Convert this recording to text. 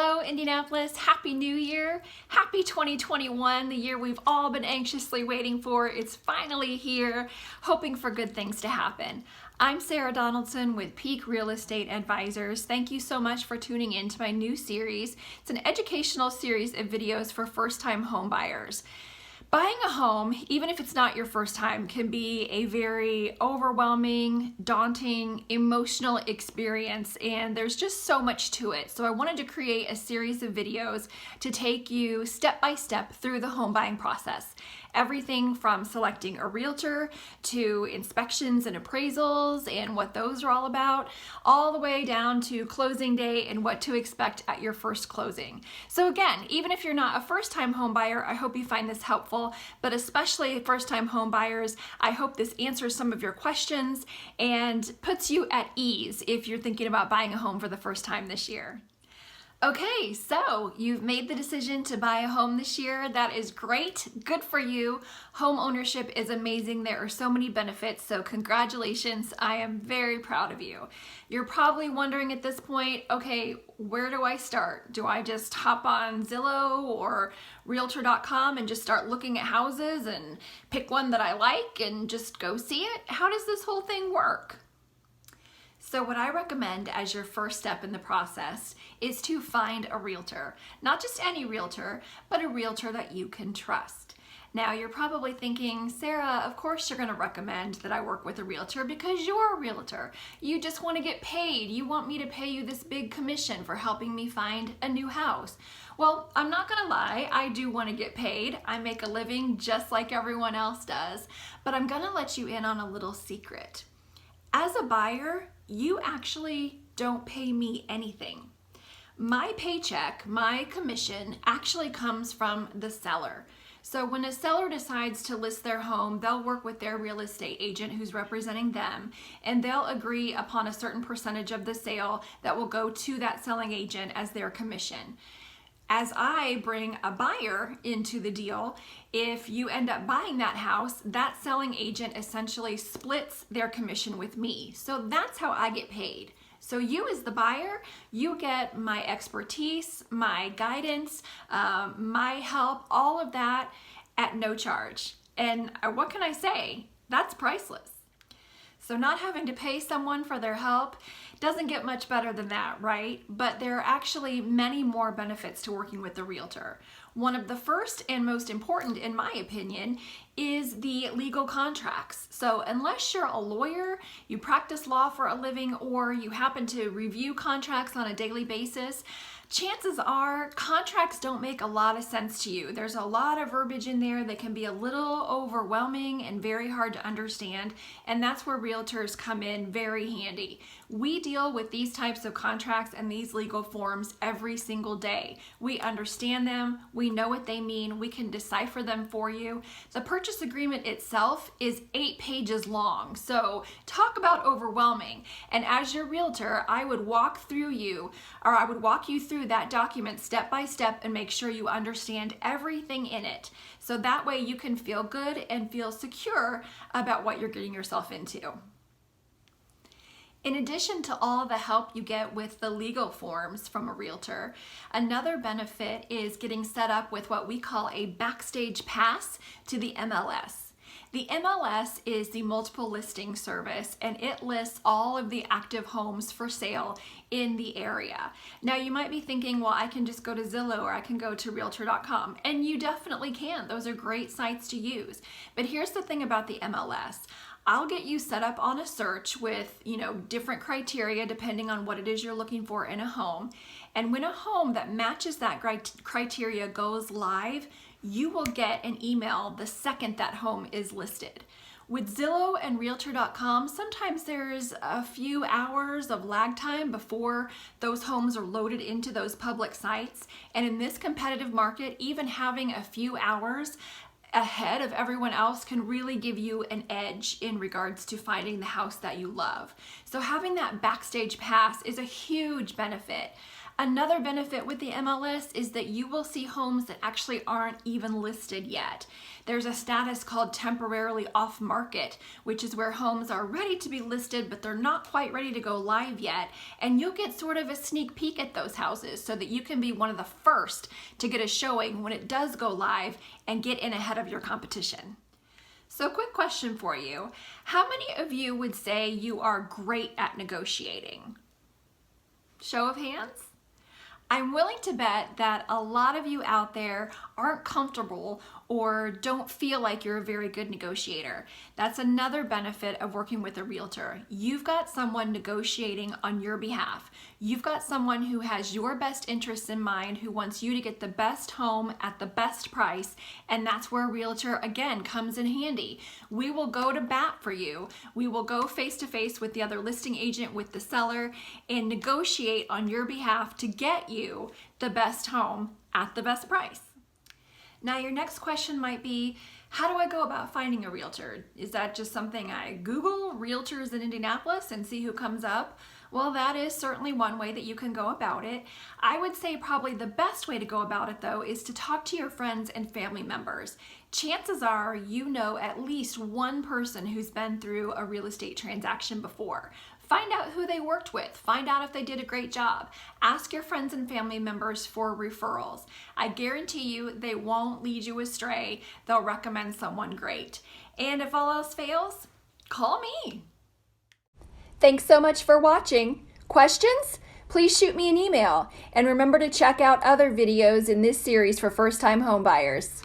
Hello, Indianapolis. Happy New Year. Happy 2021, the year we've all been anxiously waiting for. It's finally here, hoping for good things to happen. I'm Sarah Donaldson with Peak Real Estate Advisors. Thank you so much for tuning in to my new series. It's an educational series of videos for first-time home buyers. Buying a home, even if it's not your first time, can be a very overwhelming, daunting, emotional experience, and there's just so much to it. So I wanted to create a series of videos to take you step by step through the home buying process. Everything from selecting a realtor to inspections and appraisals and what those are all about, all the way down to closing day and what to expect at your first closing. So again, even if you're not a first-time home buyer, I hope you find this helpful, but especially first-time home buyers, I hope this answers some of your questions and puts you at ease if you're thinking about buying a home for the first time this year. Okay, so you've made the decision to buy a home this year. That is great. Good for you. Home ownership is amazing. There are so many benefits, so congratulations. I am very proud of you. You're probably wondering at this point, okay, where do I start? Do I just hop on Zillow or Realtor.com and just start looking at houses and pick one that I like and just go see it? How does this whole thing work? So what I recommend as your first step in the process is to find a realtor. Not just any realtor, but a realtor that you can trust. Now you're probably thinking, Sarah, of course you're going to recommend that I work with a realtor because you're a realtor. You just want to get paid. You want me to pay you this big commission for helping me find a new house. Well, I'm not going to lie, I do want to get paid. I make a living just like everyone else does, but I'm going to let you in on a little secret. As a buyer, you actually don't pay me anything. My paycheck, my commission, actually comes from the seller. So when a seller decides to list their home, they'll work with their real estate agent who's representing them, and they'll agree upon a certain percentage of the sale that will go to that selling agent as their commission. As I bring a buyer into the deal, if you end up buying that house, that selling agent essentially splits their commission with me. So that's how I get paid. So you as the buyer, you get my expertise, my guidance, my help, all of that at no charge. And what can I say? That's priceless. So not having to pay someone for their help doesn't get much better than that, right? But there are actually many more benefits to working with a realtor. One of the first and most important, in my opinion, is the legal contracts. So unless you're a lawyer, you practice law for a living, or you happen to review contracts on a daily basis, chances are contracts don't make a lot of sense to you. There's a lot of verbiage in there that can be a little overwhelming and very hard to understand, and that's where realtors come in very handy. We deal with these types of contracts and these legal forms every single day. We understand them, we know what they mean, we can decipher them for you. The purchase agreement itself is 8 pages long, so talk about overwhelming. And as your realtor, I would walk you through that document step by step and make sure you understand everything in it. So that way you can feel good and feel secure about what you're getting yourself into. In addition to all the help you get with the legal forms from a realtor, another benefit is getting set up with what we call a backstage pass to the MLS. The MLS is the multiple listing service, and it lists all of the active homes for sale in the area. Now you might be thinking, well, I can just go to Zillow or I can go to Realtor.com, and you definitely can. Those are great sites to use. But here's the thing about the MLS. I'll get you set up on a search with, different criteria depending on what it is you're looking for in a home. And when a home that matches that criteria goes live, you will get an email the second that home is listed. With Zillow and Realtor.com, sometimes there's a few hours of lag time before those homes are loaded into those public sites. And in this competitive market, even having a few hours ahead of everyone else can really give you an edge in regards to finding the house that you love. So having that backstage pass is a huge benefit. Another benefit with the MLS is that you will see homes that actually aren't even listed yet. There's a status called temporarily off market, which is where homes are ready to be listed, but they're not quite ready to go live yet. And you'll get sort of a sneak peek at those houses so that you can be one of the first to get a showing when it does go live and get in ahead of your competition. So quick question for you. How many of you would say you are great at negotiating? Show of hands? I'm willing to bet that a lot of you out there aren't comfortable or don't feel like you're a very good negotiator. That's another benefit of working with a realtor. You've got someone negotiating on your behalf. You've got someone who has your best interests in mind, who wants you to get the best home at the best price, and that's where a realtor, again, comes in handy. We will go to bat for you. We will go face to face with the other listing agent, with the seller, and negotiate on your behalf to get you the best home at the best price. Now, your next question might be, how do I go about finding a realtor? Is that just something I Google realtors in Indianapolis and see who comes up? Well, that is certainly one way that you can go about it. I would say probably the best way to go about it, though, is to talk to your friends and family members. Chances are you know at least one person who's been through a real estate transaction before. Find out who they worked with. Find out if they did a great job. Ask your friends and family members for referrals. I guarantee you they won't lead you astray. They'll recommend someone great. And if all else fails, call me. Thanks so much for watching. Questions? Please shoot me an email. And remember to check out other videos in this series for first-time homebuyers.